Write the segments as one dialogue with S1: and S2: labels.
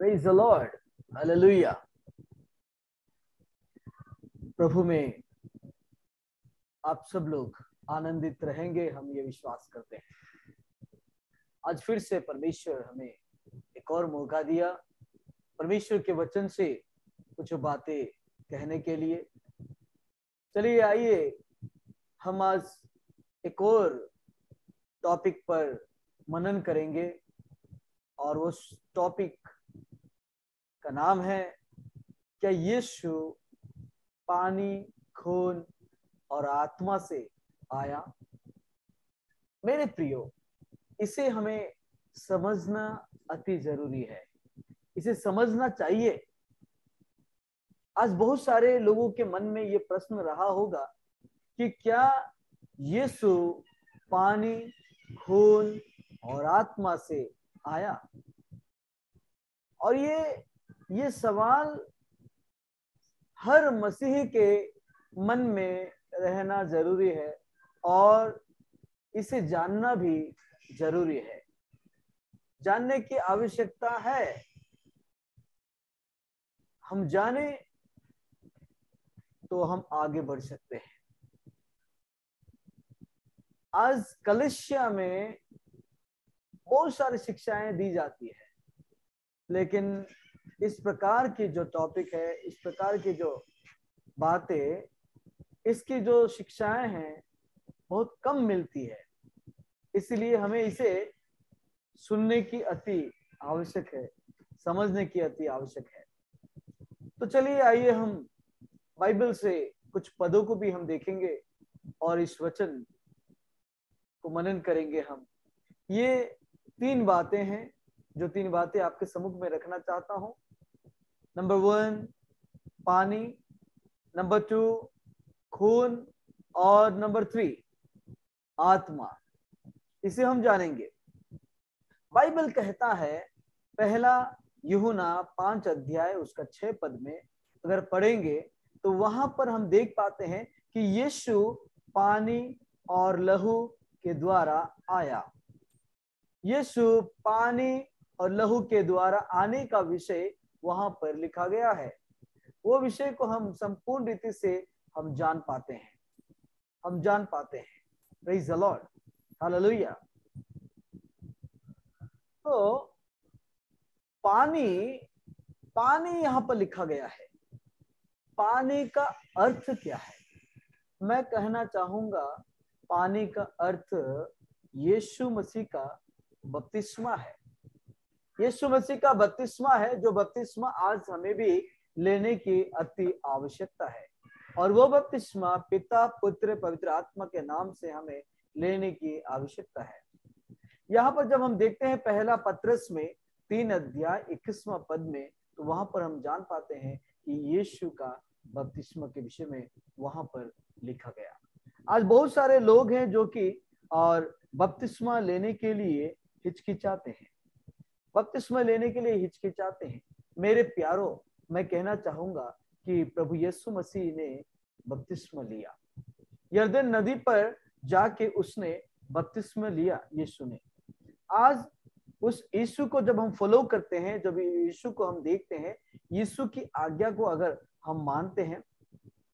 S1: Praise the Lord, hallelujah. प्रभु में आप सब लोग आनंदित रहेंगे, हम ये विश्वास करते हैं। आज फिर से परमेश्वर हमें एक और मौका दिया परमेश्वर के वचन से कुछ बातें कहने के लिए। चलिए आइए हम आज एक और टॉपिक पर मनन करेंगे और उस टॉपिक का नाम है, क्या यीशु पानी, खून और आत्मा से आया। मेरे प्रियो, इसे हमें समझना अति जरूरी है, इसे समझना चाहिए। आज बहुत सारे लोगों के मन में ये प्रश्न रहा होगा कि क्या यीशु पानी, खून और आत्मा से आया। और ये सवाल हर मसीही के मन में रहना जरूरी है और इसे जानना भी जरूरी है, जानने की आवश्यकता है। हम जाने तो हम आगे बढ़ सकते हैं। आज कलीसिया में बहुत सारी शिक्षाएं दी जाती है, लेकिन इस प्रकार की जो टॉपिक है, इस प्रकार की जो बातें, इसकी जो शिक्षाएं हैं बहुत कम मिलती है। इसलिए हमें इसे सुनने की अति आवश्यक है, समझने की अति आवश्यक है। तो चलिए आइए हम बाइबल से कुछ पदों को भी हम देखेंगे और इस वचन को मनन करेंगे। हम ये तीन बातें हैं, जो तीन बातें आपके सम्मुख में रखना चाहता हूं। नंबर 1 पानी, नंबर 2 खून और नंबर 3 आत्मा। इसे हम जानेंगे। बाइबल कहता है, पहला यूहन्ना 5 अध्याय उसका 6 पद में अगर पढ़ेंगे तो वहां पर हम देख पाते हैं कि यीशु पानी और लहू के द्वारा आया। यीशु पानी और लहू के द्वारा आने का विषय वहां पर लिखा गया है। वो विषय को हम संपूर्ण रीति से हम जान पाते हैं, प्रेज द लॉर्ड, हालेलुया। तो पानी यहां पर लिखा गया है। पानी का अर्थ क्या है? मैं कहना चाहूंगा पानी का अर्थ यीशु मसीह का बपतिस्मा है। यीशु मसीह का बपतिस्मा है, जो बपतिस्मा आज हमें भी लेने की अति आवश्यकता है। और वो बपतिस्मा पिता, पुत्र, पवित्र आत्मा के नाम से हमें लेने की आवश्यकता है। यहाँ पर जब हम देखते हैं पहला पत्रस में 3 अध्याय 21वां पद में, तो वहां पर हम जान पाते हैं कि यीशु का बपतिस्मा के विषय में वहां पर लिखा गया। आज बहुत सारे लोग हैं जो कि और बपतिस्मा लेने के लिए हिचकिचाते हैं, मेरे प्यारों, मैं कहना चाहूंगा कि प्रभु यीशु मसीह ने बपतिस्मा लिया। यरदन नदी पर जाके उसने बपतिस्मा लिया यीशु ने। आज उस यीशु को जब हम फॉलो करते हैं, जब यीशु को हम देखते हैं, यीशु की आज्ञा को अगर हम मानते हैं,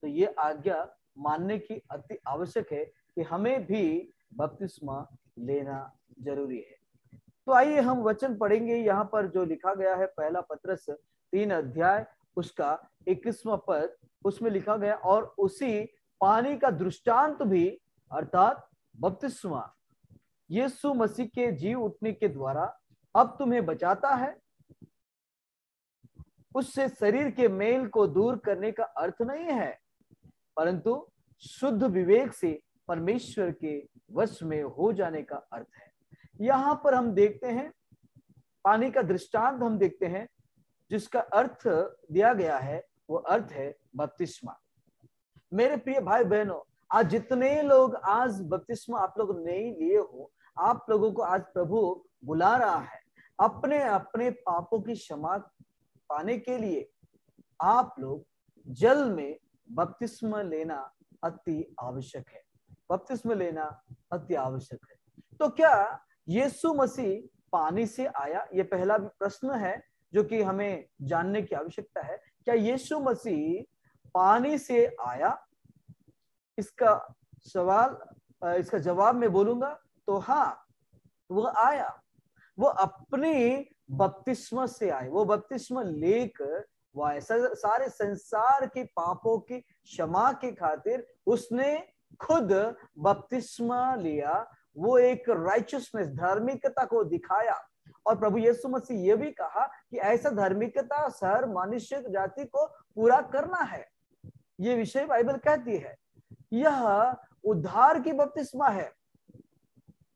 S1: तो ये आज्ञा मानने की अति आवश्यक है कि हमें भी बपतिस्मा लेना जरूरी है। तो आइए हम वचन पढ़ेंगे। यहाँ पर जो लिखा गया है पहला पत्रस 3 अध्याय उसका 21वां पद, उसमें लिखा गया, और उसी पानी का दृष्टांत भी अर्थात बपतिस्मा यीशु मसीह के जी उठने के द्वारा अब तुम्हें बचाता है। उससे शरीर के मेल को दूर करने का अर्थ नहीं है, परंतु शुद्ध विवेक से परमेश्वर के वश में हो जाने का अर्थ है। यहां पर हम देखते हैं पानी का दृष्टांत, हम देखते हैं जिसका अर्थ दिया गया है, वो अर्थ है बपतिस्मा। मेरे प्रिय भाई बहनों, आज जितने लोग आज बपतिस्मा आप लोग नहीं लिए हो, आप लोगों को आज प्रभु बुला रहा है अपने अपने पापों की क्षमा पाने के लिए। आप लोग जल में बपतिस्मा लेना अति आवश्यक है, तो क्या यीशु मसीह पानी से आया? ये पहला प्रश्न है जो कि हमें जानने की आवश्यकता है, क्या यीशु मसीह पानी से आया? इसका सवाल, इसका जवाब मैं बोलूंगा तो हाँ, वो आया। वो अपनी बपतिस्मा से आए, वो बपतिस्मा लेकर वो आए सारे संसार के पापों की क्षमा के खातिर उसने खुद बपतिस्मा लिया। वो एक राइचियसनेस, धार्मिकता को दिखाया। और प्रभु यीशु मसीह ये भी कहा कि ऐसा धार्मिकता हर मनुष्य जाति को पूरा करना है। ये विषय बाइबल कहती है। यह उद्धार की बपतिस्मा है,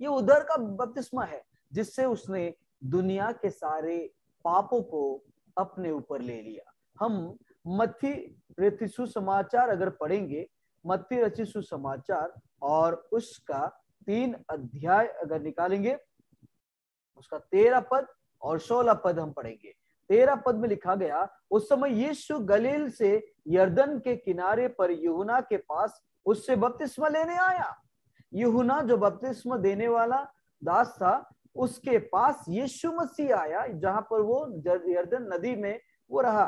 S1: ये उद्धार का बपतिस्मा है जिससे उसने दुनिया के सारे पापों को अपने ऊपर ले लिया। हम मत्ती रचित सुसमाचार अगर पढ़ेंगे, मत्ती रचित सुसमाचार और उसका 3 अध्याय अगर निकालेंगे, उसका 13 पद और 16 पद हम पढ़ेंगे। 13 पद में लिखा गया, उस समय यीशु गलील से यरदन के किनारे पर यूहन्ना के पास उससे बपतिस्मा लेने आया। यूहन्ना जो बपतिस्मा देने वाला दास था, उसके पास यीशु मसीह आया, जहां पर वो यरदन नदी में वो रहा।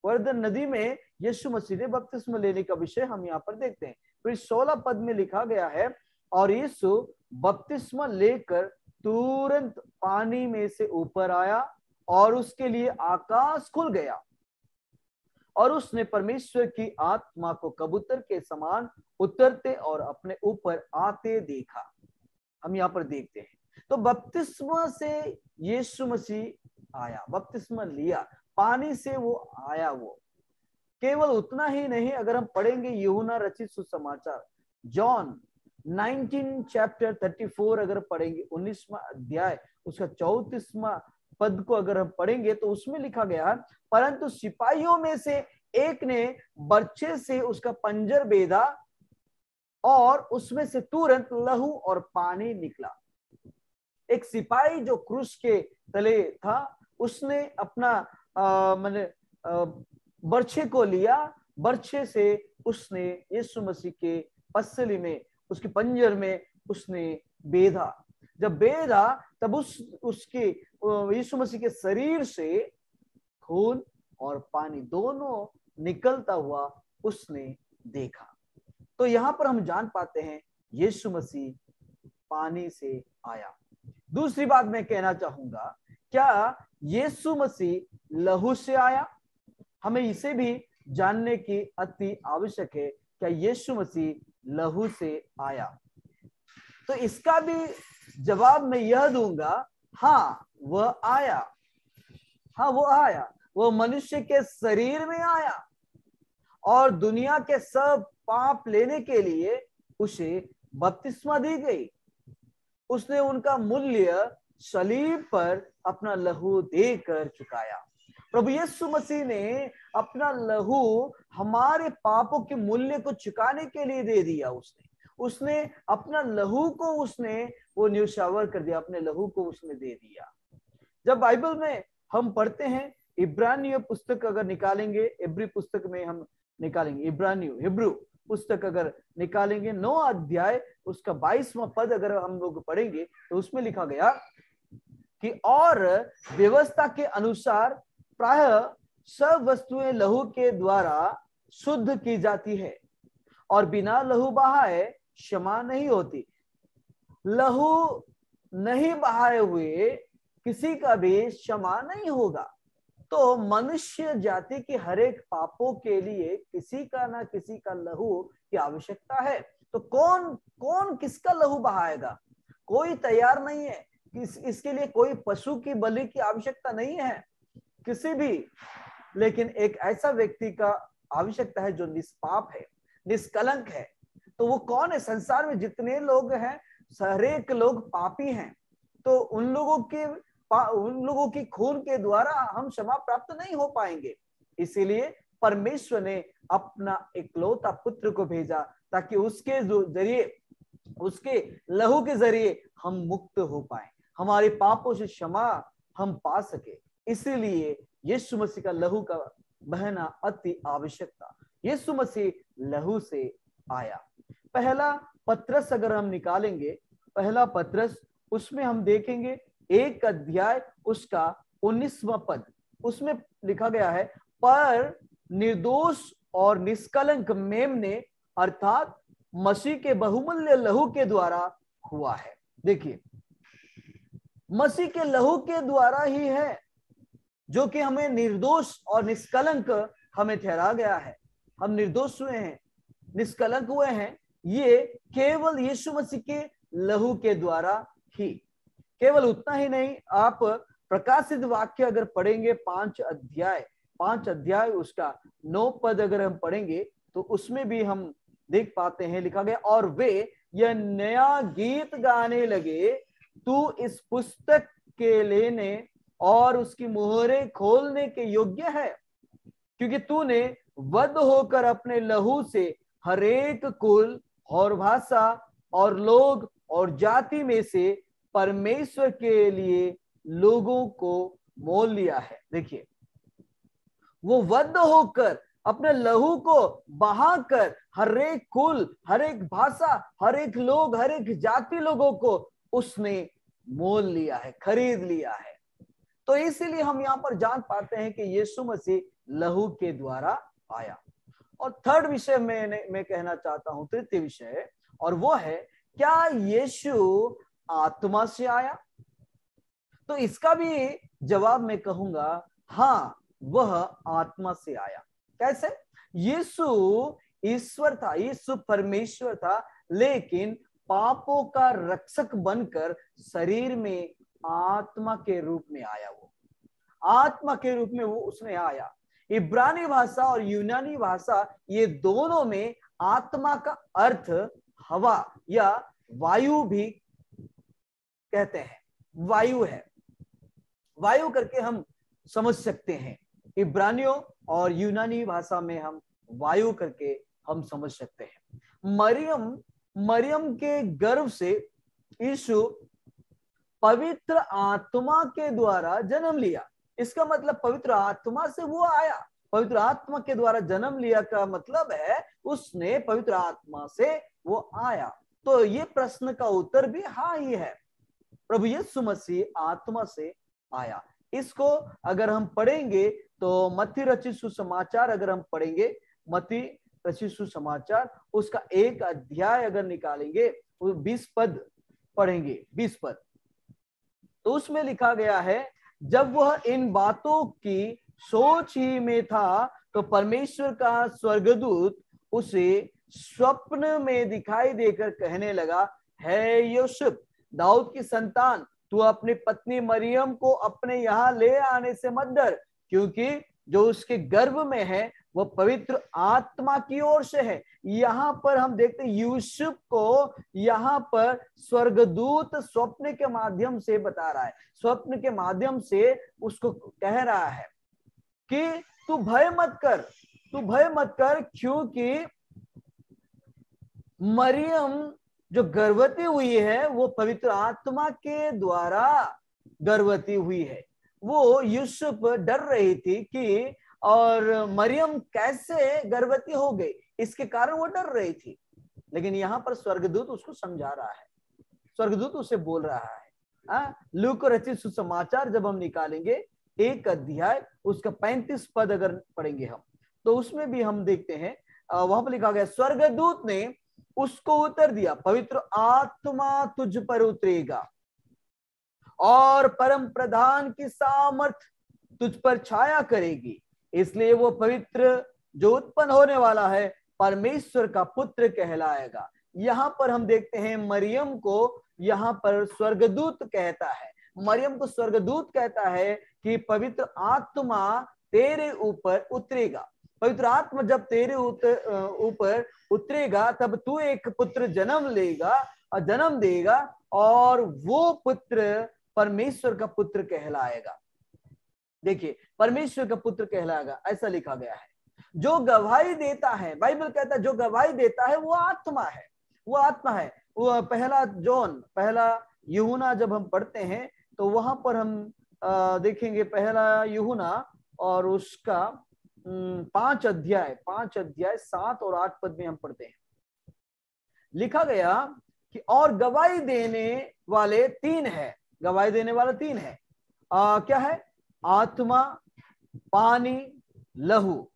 S1: यरदन नदी में यीशु मसीह ने बपतिस्मा लेने का विषय हम यहाँ पर देखते हैं। फिर 16 पद में लिखा गया है, और यीशु बपतिस्मा लेकर तुरंत पानी में से ऊपर आया और उसके लिए आकाश खुल गया और उसने परमेश्वर की आत्मा को कबूतर के समान उतरते और अपने ऊपर आते देखा। हम यहाँ पर देखते हैं, तो बपतिस्मा से यीशु मसीह आया, बपतिस्मा लिया, पानी से वो आया। वो केवल उतना ही नहीं, अगर हम पढ़ेंगे यूहन्ना रचित सुसमाचार, जॉन 19 चैप्टर 34 अगर पढ़ेंगे, 19वां अध्याय उसका 34वां पद को अगर हम पढ़ेंगे तो उसमें लिखा गया है, परंतु सिपाहियों में से एक ने बर्छे से उसका पंजर बेधा और उसमें से तुरंत लहू और पानी निकला। एक सिपाही जो क्रूस के तले था, उसने अपना बर्छे को लिया, बर्छे से उसने यीशु मसीह के पसली में, उसके पंजर में उसने बेधा। जब बेधा तब उसके यीशु मसीह के शरीर से खून और पानी दोनों निकलता हुआ उसने देखा। तो यहाँ पर हम जान पाते हैं यीशु मसीह पानी से आया। दूसरी बात मैं कहना चाहूंगा, क्या यीशु मसीह लहू से आया? हमें इसे भी जानने की अति आवश्यक है, क्या यीशु मसीह लहू से आया? तो इसका भी जवाब मैं यह दूंगा, हाँ वह आया, हाँ वो आया। वो मनुष्य के शरीर में आया और दुनिया के सब पाप लेने के लिए उसे बपतिस्मा दी गई। उसने उनका मूल्य सलीब पर अपना लहू देकर चुकाया। प्रभु यीशु मसीह ने अपना लहू हमारे पापों के मूल्य को चुकाने के लिए दे दिया। उसने अपना लहू को उसने वो न्यौछावर कर दिया, अपने लहू को उसने दे दिया। जब बाइबल में हम पढ़ते हैं, इब्रानियों पुस्तक अगर निकालेंगे, इब्री पुस्तक में हम निकालेंगे, इब्रानियों हिब्रू पुस्तक अगर निकालेंगे, 9 अध्याय उसका 22वां पद अगर हम लोग पढ़ेंगे तो उसमें लिखा गया कि और व्यवस्था के अनुसार प्रायः सब वस्तुएं लहू के द्वारा शुद्ध की जाती है और बिना लहू बहाए क्षमा नहीं होती। लहू नहीं बहाए हुए किसी का भी क्षमा नहीं होगा। तो मनुष्य जाति के हर एक पापों के लिए किसी का ना किसी का लहू की आवश्यकता है। तो कौन किसका लहू बहाएगा? कोई तैयार नहीं है। इसके लिए कोई पशु की बलि की आवश्यकता नहीं है किसी भी, लेकिन एक ऐसा व्यक्ति का आवश्यकता है जो निष्पाप है, निष्कलंक है। तो वो कौन है? संसार में जितने लोग हैं, हरेक लोग पापी हैं। तो उन लोगों की खून के द्वारा हम क्षमा प्राप्त नहीं हो पाएंगे। इसीलिए परमेश्वर ने अपना इकलौता पुत्र को भेजा ताकि उसके जरिए, उसके लहू के जरिए हम मुक्त हो पाए, हमारे पापों से क्षमा हम पा सके। इसीलिए यीशु मसीह का लहू का बहना अति आवश्यक था। यीशु मसीह लहू से आया। पहला पत्रस अगर हम निकालेंगे, पहला पत्रस, उसमें हम देखेंगे 1 अध्याय उसका 19वां पद, उसमें लिखा गया है, पर निर्दोष और निष्कलंक मेमने अर्थात मसीह के बहुमूल्य लहू के द्वारा हुआ है। देखिए, मसीह के लहू के द्वारा ही है जो कि हमें निर्दोष और निष्कलंक हमें ठहरा गया है। हम निर्दोष हुए हैं, निष्कलंक हुए हैं, ये केवल यीशु मसीह के लहू के द्वारा ही। केवल उतना ही नहीं, आप प्रकाशित वाक्य अगर पढ़ेंगे 5 अध्याय उसका 9 पद अगर हम पढ़ेंगे तो उसमें भी हम देख पाते हैं, लिखा गया, और वे यह नया गीत गाने लगे, तू इस पुस्तक के लेने और उसकी मुहरें खोलने के योग्य है, क्योंकि तूने वध होकर अपने लहू से हरेक कुल और भाषा और लोग और जाति में से परमेश्वर के लिए लोगों को मोल लिया है। देखिए, वो वध होकर अपने लहू को बहाकर हरेक कुल, हरेक भाषा, हरेक लोग, हरेक जाति लोगों को उसने मोल लिया है, खरीद लिया है। तो इसीलिए हम यहाँ पर जान पाते हैं कि यीशु मसीह लहू के द्वारा आया। और थर्ड विषय मैं कहना चाहता हूं, तृतीय विषय, और वो है, क्या यीशु आत्मा से आया? तो इसका भी जवाब मैं कहूंगा, हाँ, वह आत्मा से आया। कैसे? यीशु ईश्वर था, यीशु परमेश्वर था, लेकिन पापों का रक्षक बनकर शरीर में आत्मा के रूप में आया। वो आत्मा के रूप में वो उसने आया। इब्रानी भाषा और यूनानी भाषा, ये दोनों में आत्मा का अर्थ हवा या वायु भी कहते हैं। वायु है, वायु करके हम समझ सकते हैं। इब्रानियों और यूनानी भाषा में हम वायु करके हम समझ सकते हैं। मरियम के गर्भ से यीशु पवित्र आत्मा के द्वारा जन्म लिया। इसका मतलब पवित्र आत्मा से वो आया, पवित्र आत्मा के द्वारा जन्म लिया का मतलब है उसने पवित्र आत्मा से वो आया। तो ये प्रश्न का उत्तर भी हाँ ही है, प्रभु यीशु मसीह आत्मा से आया। इसको अगर हम पढ़ेंगे तो मत्ती रचित सुसमाचार अगर हम पढ़ेंगे, मत्ती रचित सुसमाचार उसका 1 अध्याय अगर निकालेंगे, 20 पद पढ़ेंगे, 20 पद, तो उसमें लिखा गया है, जब वह इन बातों की सोच ही में था तो परमेश्वर का स्वर्गदूत उसे स्वप्न में दिखाई देकर कहने लगा, है यूसुफ, दाऊद की संतान, तू अपनी पत्नी मरियम को अपने यहाँ ले आने से मत डर, क्योंकि जो उसके गर्भ में है वह पवित्र आत्मा की ओर से है। यहाँ पर हम देखते हैं यूसुफ को यहाँ पर स्वर्गदूत स्वप्न के माध्यम से बता रहा है, स्वप्न के माध्यम से उसको कह रहा है कि तू भय मत कर, तू भय मत कर, क्योंकि मरियम जो गर्भवती हुई है वो पवित्र आत्मा के द्वारा गर्भवती हुई है। वो यूसुफ डर रही थी कि और मरियम कैसे गर्भवती हो गई, इसके कारण वो डर रही थी। लेकिन यहाँ पर स्वर्गदूत उसको समझा रहा है, स्वर्गदूत उसे बोल रहा है। लूका रचित सुसमाचार जब हम निकालेंगे 1 अध्याय उसका 35 पद अगर पढ़ेंगे हम, तो उसमें भी हम देखते हैं, वहां पर लिखा गया, स्वर्गदूत ने उसको उत्तर दिया, पवित्र आत्मा तुझ पर उतरेगा और परम प्रधान की सामर्थ तुझ पर छाया करेगी, इसलिए वो पवित्र जो उत्पन्न होने वाला है परमेश्वर का पुत्र कहलाएगा। यहाँ पर हम देखते हैं मरियम को यहाँ पर स्वर्गदूत कहता है, मरियम को स्वर्गदूत कहता है कि पवित्र आत्मा तेरे ऊपर उतरेगा। पवित्र आत्मा जब तेरे ऊपर उतरेगा तब तू एक पुत्र जन्म लेगा और जन्म देगा, और वो पुत्र परमेश्वर का पुत्र कहलाएगा। देखिए, परमेश्वर का पुत्र कहलाएगा, ऐसा लिखा गया है। जो गवाही देता है, बाइबल कहता है जो गवाही देता है वो आत्मा है, वो आत्मा है। वो पहला यूहन्ना जब हम पढ़ते हैं तो वहां पर हम देखेंगे, पहला यूहन्ना और उसका 5 अध्याय 7 और 8 पद में हम पढ़ते हैं, लिखा गया कि और गवाही देने वाले 3 है, गवाही देने वाला 3 है। क्या है? आत्मा, पानी, लहू,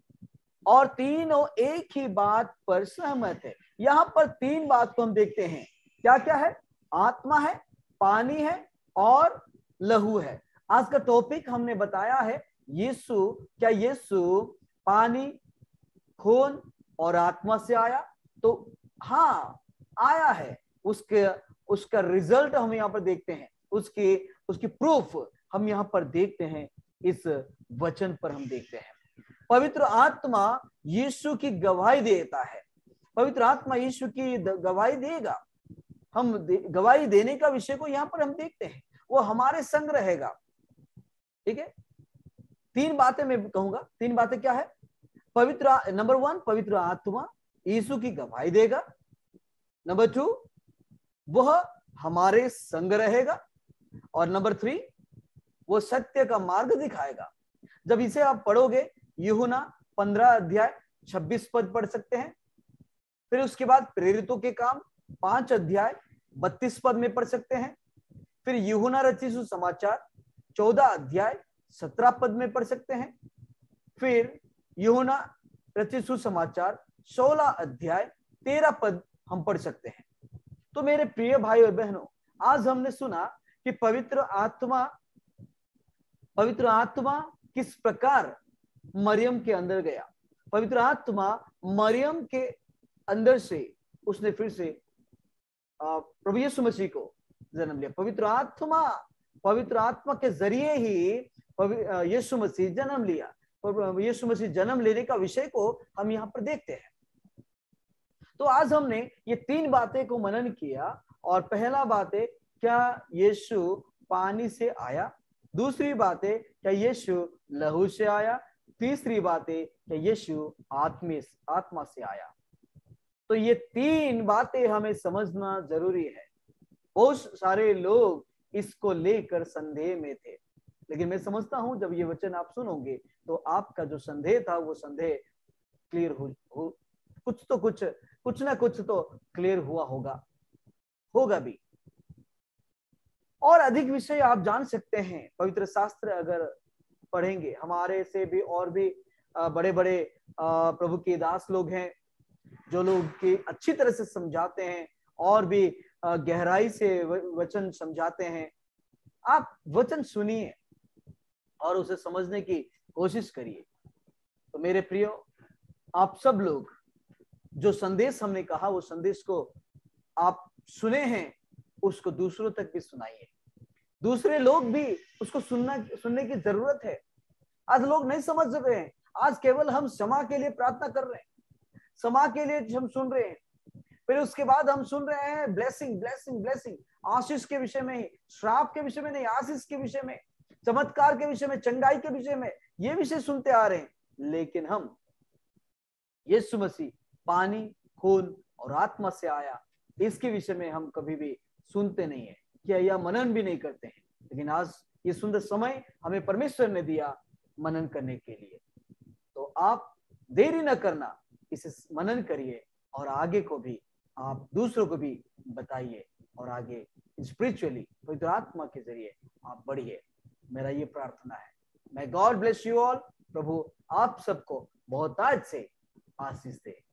S1: और तीनों एक ही बात पर सहमत है। यहां पर तीन बात को हम देखते हैं। क्या क्या है? आत्मा है, पानी है और लहू है। आज का टॉपिक हमने बताया है यीशु, क्या यीशु पानी, खून और आत्मा से आया? तो हाँ, आया है। उसका रिजल्ट हम यहाँ पर देखते हैं, उसकी प्रूफ हम यहाँ पर देखते हैं। इस वचन पर हम देखते हैं पवित्र आत्मा यीशु की गवाही देता है। पवित्र आत्मा यीशु की गवाही देगा। हम गवाही देने का विषय को यहाँ पर हम देखते हैं, वो हमारे संग रहेगा। ठीक है, तीन बातें मैं कहूंगा। तीन बातें क्या है? नंबर 1, पवित्र आत्मा यीशु की गवाही देगा। नंबर 2, वह हमारे संग रहेगा। और नंबर 3, वो सत्य का मार्ग दिखाएगा। जब इसे आप पढ़ोगे, यूहन्ना 15 अध्याय 26 पद पढ़ सकते हैं। फिर उसके बाद प्रेरितों के काम 5 अध्याय 32 पद में पढ़ सकते हैं। फिर यूहन्ना रचित सुसमाचार 14 अध्याय 17 पद में पढ़ सकते हैं। फिर यूहन्ना रचित सुसमाचार 16 अध्याय 13 पद हम पढ़ सकते हैं। तो मेरे प्रिय भाई और बहनों, आज हमने सुना कि पवित्र आत्मा किस प्रकार मरियम के अंदर गया। पवित्र आत्मा मरियम के अंदर से उसने फिर से प्रभु यीशु मसीह को जन्म लिया। पवित्र आत्मा के जरिए ही यीशु मसीह जन्म लिया। यीशु मसीह जन्म लेने का विषय को हम यहाँ पर देखते हैं। तो आज हमने ये तीन बातें को मनन किया। और पहला बात है, क्या यीशु पानी से आया? दूसरी बात है, क्या यीशु लहू से आया? तीसरी बात है, क्या यीशु आत्मा से आया? तो ये तीन बातें हमें समझना जरूरी है। बहुत सारे लोग इसको लेकर संदेह में थे, लेकिन मैं समझता हूं जब ये वचन आप सुनोगे तो आपका जो संदेह था वो संदेह क्लियर हो कुछ ना कुछ तो क्लियर होगा भी। और अधिक विषय आप जान सकते हैं, पवित्र शास्त्र अगर पढ़ेंगे। हमारे से भी और भी बड़े बड़े प्रभु के दास लोग हैं जो लोग की अच्छी तरह से समझाते हैं और भी गहराई से वचन समझाते हैं। आप वचन सुनिए और उसे समझने की कोशिश करिए। तो मेरे प्रियो, आप सब लोग जो संदेश हमने कहा, वो संदेश को आप सुने हैं, उसको दूसरों तक भी सुनाइए। दूसरे लोग भी उसको सुनने की जरूरत है। आज लोग नहीं समझ रहे हैं। आज केवल हम क्षमा के लिए प्रार्थना कर रहे हैं, क्षमा के लिए हम सुन रहे हैं। फिर उसके बाद हम सुन रहे हैं ब्लेसिंग ब्लेसिंग ब्लेसिंग, आशीष के विषय में ही, श्राप के विषय में नहीं, आशीष के विषय में, चमत्कार के विषय में, चंगाई के विषय में, ये विषय सुनते आ रहे हैं। लेकिन हम यीशु मसीह पानी, खून और आत्मा से आया, इसके विषय में हम कभी भी सुनते नहीं है, क्या यह मनन भी नहीं करते हैं। लेकिन आज ये सुंदर समय हमें परमेश्वर ने दिया मनन करने के लिए। तो आप देरी न करना, इसे मनन करिए और आगे को भी आप दूसरों को भी बताइए और आगे स्पिरिचुअली पवित्र आत्मा के जरिए आप बढ़िए। मेरा ये प्रार्थना है। मैं गॉड ब्लेस यू ऑल। प्रभु आप सबको बहुत आज से आशीष दे।